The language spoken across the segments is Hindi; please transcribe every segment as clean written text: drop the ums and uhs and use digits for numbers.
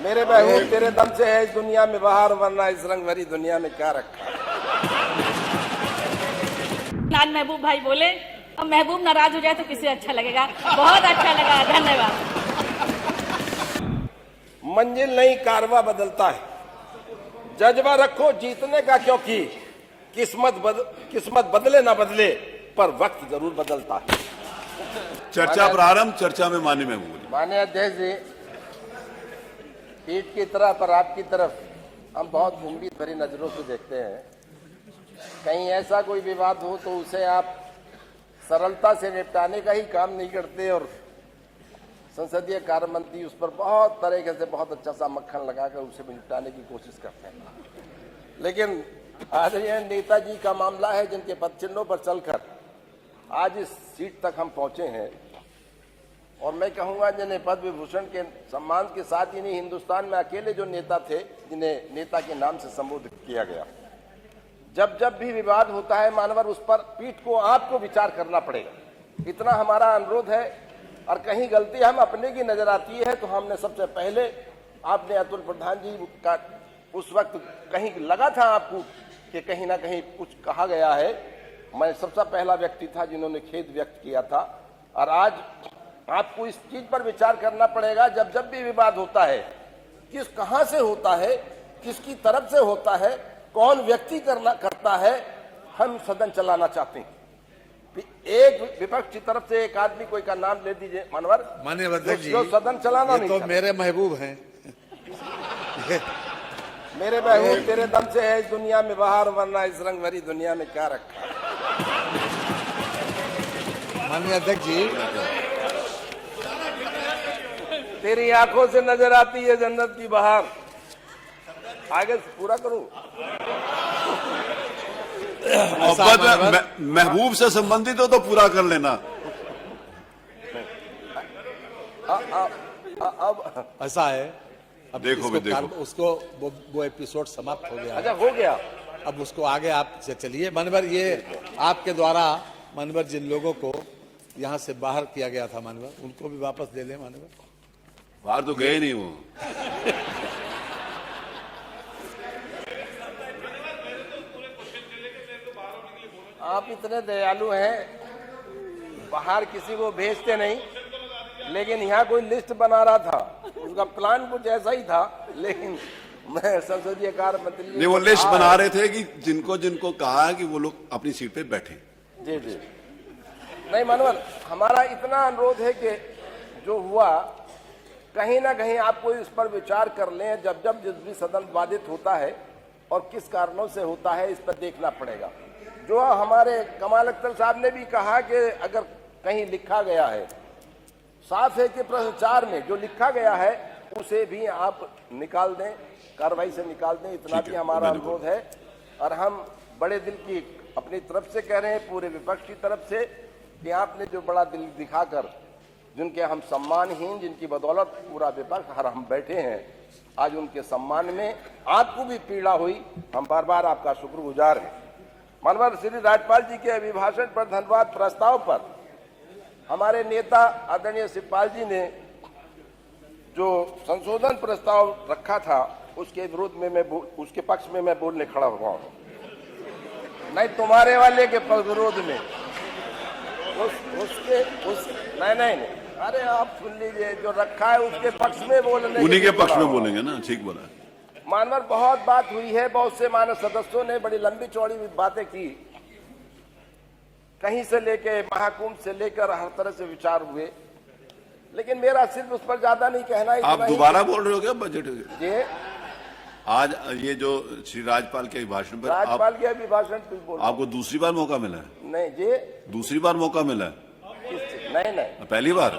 मेरे महबूब तेरे दम से है इस दुनिया में बाहर, वरना इस रंग भरी दुनिया में क्या रखा। आज महबूब भाई बोले, अब महबूब नाराज हो जाए तो किसे अच्छा लगेगा। बहुत अच्छा लगा, धन्यवाद। मंजिल नहीं कारवा बदलता है, जज्बा रखो जीतने का, क्योंकि किस्मत बदले ना बदले पर वक्त जरूर बदलता है। चर्चा प्रारंभ। चर्चा में माननीय महबूब। माननीय अध्यक्ष जी, पीठ की तरफ पर आपकी तरफ हम बहुत गंभीर भरी नजरों से देखते हैं। कहीं ऐसा कोई विवाद हो तो उसे आप सरलता से निपटाने का ही काम नहीं करते और संसदीय कार्य मंत्री उस पर बहुत तरीके से बहुत अच्छा सा मक्खन लगाकर उसे निपटाने की कोशिश करते हैं। लेकिन आज ये नेताजी का मामला है जिनके पदचिन्हों पर चलकर आज इस सीट तक हम पहुंचे हैं, और मैं कहूंगा जिन्हें पद्म विभूषण के सम्मान के साथ इन्हीं हिंदुस्तान में अकेले जो नेता थे जिन्हें नेता के नाम से संबोधित किया गया। जब जब भी विवाद होता है मानवर, उस पर पीठ को आपको विचार करना पड़ेगा, इतना हमारा अनुरोध है। और कहीं गलती हम अपने की नजर आती है तो हमने सबसे पहले, आपने अतुल प्रधान जी का उस वक्त कहीं लगा था आपको कि कहीं ना कहीं कुछ कहा गया है, मैं सबसे पहला व्यक्ति था जिन्होंने खेद व्यक्त किया था। और आज आपको इस चीज पर विचार करना पड़ेगा, जब जब भी विवाद होता है कहां से होता है, किसकी तरफ से होता है, कौन व्यक्ति करता है, हम सदन चलाना चाहते हैं। एक विपक्ष की तरफ से एक आदमी कोई का नाम ले दीजिए मानवर, माननीय अध्यक्ष जी, जो सदन चलाना नहीं तो मेरे महबूब हैं। मेरे महबूब तेरे दम से है इस दुनिया में बाहर, वरना इस रंग भरी दुनिया में क्या रखा। माननीय अध्यक्ष जी, तेरी आंखों से नजर आती है जन्नत की बहार। आगे पूरा करूं। महबूब से संबंधित हो तो पूरा कर लेना। अब ऐसा है, अब देखो उसको वो एपिसोड समाप्त हो गया। अच्छा हो गया, अब उसको आगे आप चलिए। मानवर, ये आपके द्वारा मानवर जिन लोगों को यहाँ से बाहर किया गया था मानवर, उनको भी वापस दे लें मानवर। बाहर तो गए नहीं वो। आप इतने दयालु हैं, बाहर किसी को भेजते नहीं, लेकिन यहाँ कोई लिस्ट बना रहा था, उसका प्लान कुछ ऐसा ही था। लेकिन मैं संसदीय कार्य मंत्री नहीं, वो लिस्ट बना रहे थे कि जिनको जिनको कहा है कि वो लोग अपनी सीट पे बैठे। जी जी, नहीं मानवर, हमारा इतना अनुरोध है कि जो हुआ कहीं ना कहीं आपको इस पर विचार कर लें। जब जब जिस भी सदन बाधित होता है और किस कारणों से होता है, इस पर देखना पड़ेगा। जो हमारे कमाल अख्तर साहब ने भी कहा कि अगर कहीं लिखा गया है, साफ है कि प्रश्न 4 में जो लिखा गया है उसे भी आप निकाल दें, कार्रवाई से निकाल दें, इतना भी हमारा अनुरोध है। और हम बड़े दिल की अपनी तरफ से कह रहे हैं, पूरे विपक्ष की तरफ से, कि आपने जो बड़ा दिल दिखाकर, जिनके हम सम्मानहीन, जिनकी बदौलत पूरा विपक्ष हर हम बैठे हैं, आज उनके सम्मान में आपको भी पीड़ा हुई, हम बार बार आपका शुक्रगुजार हैं। मानवर, श्री राज्यपाल जी के अभिभाषण पर धन्यवाद प्रस्ताव पर हमारे नेता आदरणीय शिवपाल जी ने जो संशोधन प्रस्ताव रखा था, उसके विरोध में उसके पक्ष में मैं बोलने खड़ा हुआ हूं। नहीं, तुम्हारे वाले के विरोध में नहीं, अरे आप सुन लीजिए, जो रखा है उसके पक्ष में बोलने, उन्हीं के पक्ष में बोलेंगे ना, ठीक बोला। मानवर, बहुत बात हुई है, बहुत से मानव सदस्यों ने बड़ी लंबी चौड़ी बातें की, कहीं से लेके महाकुंभ से लेकर हर तरह से विचार हुए, लेकिन मेरा सिर्फ उस पर ज्यादा नहीं कहना। आप दोबारा बोल रहे हो क्या बजट? जी, आज ये जो श्री राज्यपाल के अभिभाषण पर, राज्यपाल के अभिभाषण बोल, आपको दूसरी बार मौका मिला है? नहीं जी, दूसरी बार मौका मिला है? नहीं, पहली बार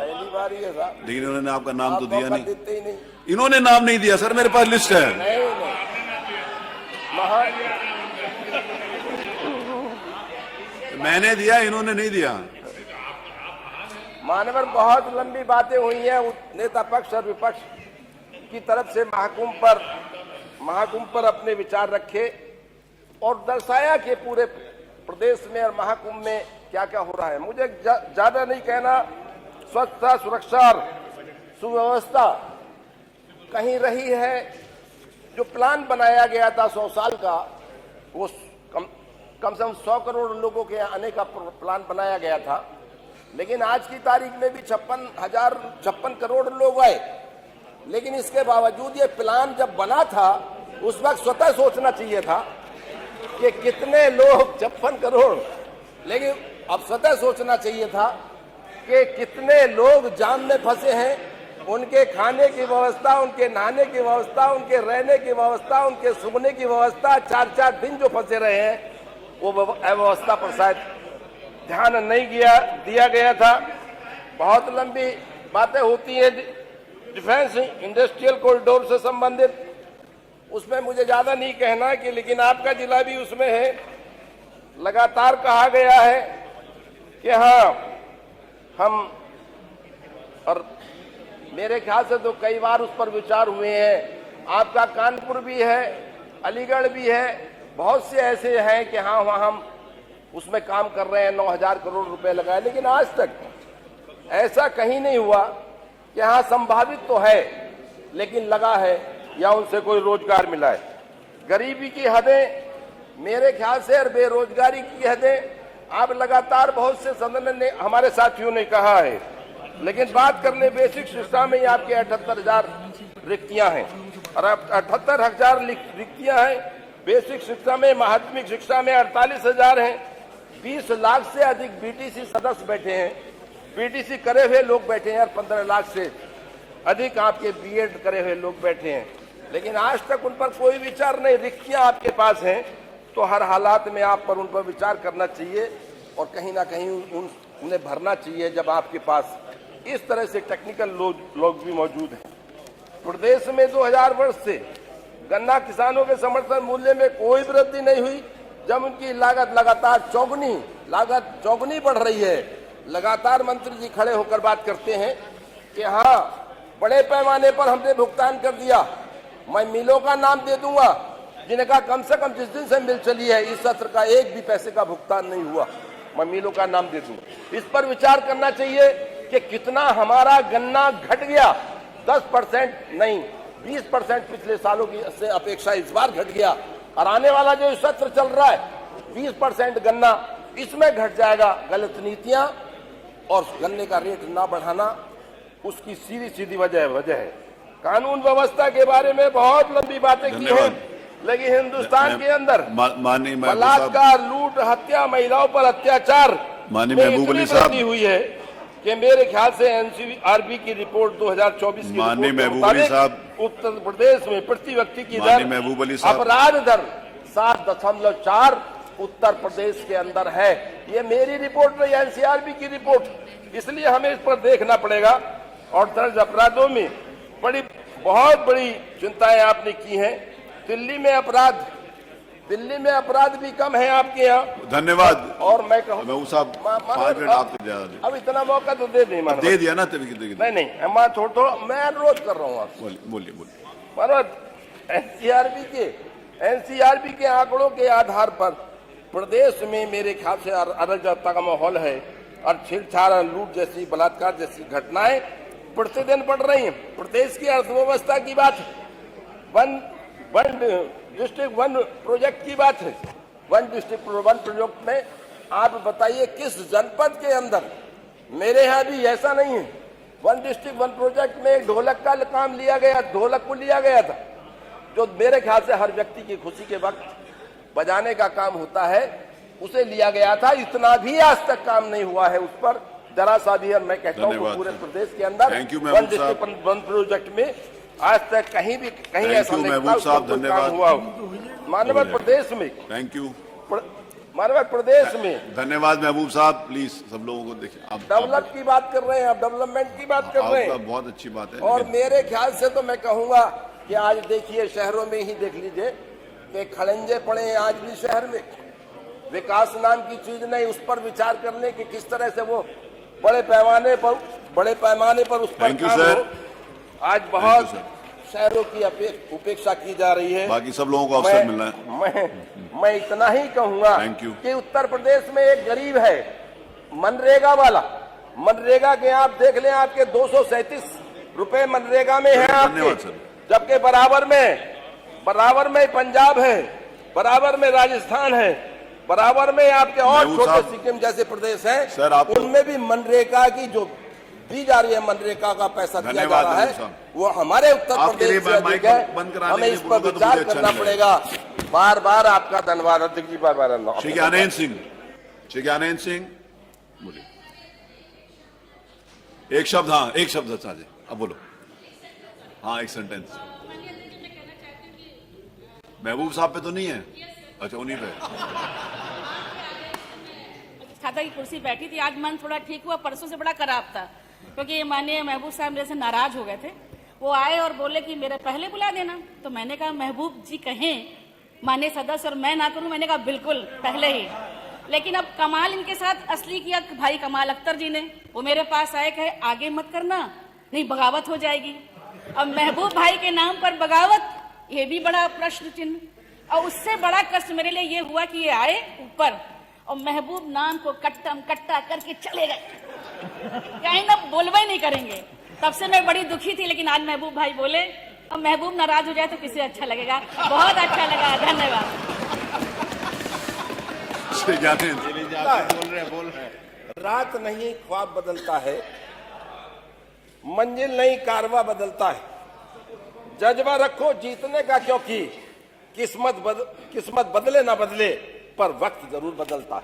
ही है साहब। लेकिन इन्होंने आपका नाम तो दिया नहीं। देते ही नहीं, इन्होंने नाम नहीं दिया सर, मेरे पास लिस्ट है। नहीं, मैंने दिया, इन्होंने नहीं दिया। मानवर, बहुत लंबी बातें हुई हैं नेता पक्ष और विपक्ष की तरफ से। महाकुंभ पर अपने विचार रखे और दर्शाया कि पूरे प्रदेश में और महाकुंभ में क्या क्या हो रहा है। मुझे ज्यादा नहीं कहना, स्वच्छता, सुरक्षा और सुव्यवस्था कहीं रही है। जो प्लान बनाया गया था 100 साल का, वो कम से कम 100 करोड़ लोगों के आने का प्लान बनाया गया था, लेकिन आज की तारीख में भी 56 करोड़ लोग आए। लेकिन इसके बावजूद ये प्लान जब बना था, उस वक्त स्वतः सोचना चाहिए था कि कितने लोग 56 करोड़, लेकिन अब स्वतः सोचना चाहिए था कि कितने लोग जाम में फंसे हैं, उनके खाने की व्यवस्था, उनके नहाने की व्यवस्था, उनके रहने की व्यवस्था, उनके सोने की व्यवस्था, 4-4 दिन जो फंसे रहे हैं, वो व्यवस्था पर शायद ध्यान नहीं दिया गया था। बहुत लंबी बातें होती हैं डिफेंस इंडस्ट्रियल कॉरिडोर से संबंधित, उसमें मुझे ज्यादा नहीं कहना कि, लेकिन आपका जिला भी उसमें है। लगातार कहा गया है कि हाँ, हम, और मेरे ख्याल से तो कई बार उस पर विचार हुए हैं। आपका कानपुर भी है, अलीगढ़ भी है, बहुत से ऐसे हैं कि हाँ, वहाँ हम उसमें काम कर रहे हैं, 9,000 करोड़ रुपए लगाए, लेकिन आज तक ऐसा कहीं नहीं हुआ कि हाँ संभावित तो है लेकिन लगा है या उनसे कोई रोजगार मिला है। गरीबी की हदें मेरे ख्याल से और बेरोजगारी की हदें आप लगातार बहुत से सदन ने, हमारे साथियों ने कहा है, लेकिन बात करने बेसिक शिक्षा में ही आपके 78,000 रिक्तियां हैं और 78,000 रिक्तियां हैं। बेसिक शिक्षा में, माध्यमिक शिक्षा में 48,000 हैं। 20 लाख से अधिक बीटीसी सदस्य बैठे हैं, बीटीसी करे हुए लोग बैठे हैं और 15 लाख से अधिक आपके बीएड करे हुए लोग बैठे हैं, लेकिन आज तक उन पर कोई विचार नहीं। रिक्तियां आपके पास हैं, तो हर हालात में आप पर उन पर विचार करना चाहिए और कहीं ना कहीं उन्हें भरना चाहिए जब आपके पास इस तरह से टेक्निकल लोग भी मौजूद हैं। प्रदेश में 2000 वर्ष से गन्ना किसानों के समर्थन मूल्य में कोई वृद्धि नहीं हुई, जब उनकी लागत लगातार चौगुनी बढ़ रही है। लगातार मंत्री जी खड़े होकर बात करते हैं कि हाँ, बड़े पैमाने पर हमने भुगतान कर दिया। मैं मिलों का नाम दे दूंगा जिनका कम से कम जिस दिन से मिल चली है इस सत्र का एक भी पैसे का भुगतान नहीं हुआ, मैं मिलों का नाम दे दूंगा। इस पर विचार करना चाहिए कि कितना हमारा गन्ना घट गया। 10% नहीं, 20% पिछले सालों की से अपेक्षा इस बार घट गया और आने वाला जो सत्र चल रहा है 20% गन्ना इसमें घट जाएगा। गलत नीतियां और गन्ने का रेट ना बढ़ाना उसकी सीधी वजह है। कानून व्यवस्था के बारे में बहुत लंबी बातें की हैं, लेकिन हिंदुस्तान के अंदर बलात्कार, लूट, हत्या, महिलाओं पर अत्याचार में हुई है कि मेरे ख्याल से एनसीआरबी की रिपोर्ट 2024 की रिपोर्ट उत्तर प्रदेश में प्रति व्यक्ति की दर, अपराध दर 7.4 उत्तर प्रदेश के अंदर है। ये मेरी रिपोर्ट नहीं, एनसीआरबी की रिपोर्ट। इसलिए हमें इस पर देखना पड़ेगा। और दर्ज अपराधों में बहुत बड़ी चिंताएं आपने की हैं। दिल्ली में अपराध भी कम है आपके यहाँ। धन्यवाद। और मैं कहूँ अब इतना मौका तो दे दिया ना, नहीं थोड़ा मैं अनुरोध कर रहा हूँ आपसे। बोलिए। मनोज, एनसीआरबी के आंकड़ों के आधार पर प्रदेश में मेरे ख्याल से अराजकता का माहौल है और छेड़छाड़, लूट जैसी, बलात्कार जैसी घटनाएं प्रतिदिन बढ़ रही हैं। प्रदेश की अर्थव्यवस्था की बात है, वन डिस्ट्रिक्ट वन प्रोजेक्ट की बात है। वन डिस्ट्रिक्ट वन प्रोजेक्ट में आप बताइए किस जनपद के अंदर, मेरे यहाँ भी ऐसा नहीं है। वन डिस्ट्रिक्ट वन प्रोजेक्ट में ढोलक का काम लिया गया, ढोलक को लिया गया था, जो मेरे ख्याल से हर व्यक्ति की खुशी के वक्त बजाने का काम होता है, उसे लिया गया था। इतना भी आज तक काम नहीं हुआ है उस पर, जरा सा भी। मैं कहता हूँ पूरे प्रदेश के अंदर वन डिस्ट्रिक्ट वन प्रोजेक्ट में आज तक कहीं ऐसा नहीं काम हुआ। मानव प्रदेश में मानव प्रदेश में धन्यवाद महबूब साहब। प्लीज सब लोगों को देखिए, आप डेवलप की बात कर रहे हैं, आप डेवलपमेंट की बात कर रहे हैं, बहुत अच्छी बात है। और मेरे ख्याल से तो मैं कहूंगा कि आज देखिए शहरों में ही देख लीजिए कि खड़ंजे पड़े हैं आज भी शहर में। विकास नाम की चीज नहीं, उस पर विचार करने की किस तरह से वो बड़े पैमाने पर उस पर काम हो। आज बहुत शहरों की उपेक्षा की जा रही है। बाकी सब लोगों को अवसर मिलना है। मैं इतना ही कहूंगा कि उत्तर प्रदेश में एक गरीब है मनरेगा वाला, मनरेगा के आप देख लें, आपके 237 रुपए मनरेगा में है आपके, जबकि बराबर में पंजाब है, बराबर में राजस्थान है, बराबर में आपके और महबूब छोटे साहब, सिक्किम जैसे प्रदेश सर, हैं, आप तो- उनमें भी मनरेगा की जो दी जा रही है, मनरेगा का पैसा दिया जा धन्यवाद रहा महबूब है, साहब। वो हमारे उत्तर आपके लिए प्रदेश से माइक अधिक है। बंद कराने हमें के इस लिए पर बोलूंगा तो विचार मुझे अच्छा करना नहीं पड़ेगा। बार बार आपका धन्यवाद अध्यक्ष जी, बार बार। श्री ज्ञानेन्द्र सिंह बोलिए एक शब्द। हाँ, एक शब्द साजे, अब बोलो। हाँ, एक सेंटेंस। महबूब साहब पे तो नहीं है? अच्छा, उन्हीं पे। खाता की कुर्सी बैठी थी, आज मन थोड़ा ठीक हुआ, परसों से बड़ा खराब था, क्योंकि माननीय महबूब साहब मेरे से नाराज हो गए थे। वो आए और बोले कि मेरे पहले बुला देना, तो मैंने कहा महबूब जी कहें माननीय सदस्य और मैं ना करूं, मैंने कहा बिल्कुल पहले ही। लेकिन अब कमाल इनके साथ असली किया भाई कमाल अख्तर जी ने। वो मेरे पास आए, कहे आगे मत करना, नहीं बगावत हो जाएगी। अब महबूब भाई के नाम पर बगावत, ये भी बड़ा प्रश्न चिन्ह। और उससे बड़ा कष्ट मेरे लिए ये हुआ कि ये आए ऊपर और महबूब नाम को कट्टम कट्टा करके चले गए, कहीं ना बोलवा ही नहीं करेंगे। तब से मैं बड़ी दुखी थी, लेकिन आज महबूब भाई बोले। अब महबूब नाराज हो जाए तो किसे अच्छा लगेगा। बहुत अच्छा लगा, धन्यवाद। श्री ज्ञानेन्द्र बोल रहे रात नहीं ख्वाब बदलता है, मंजिल नहीं कारवा बदलता है। जज्बा रखो जीतने का, क्योंकि किस्मत बदले ना बदले, पर वक्त जरूर बदलता है।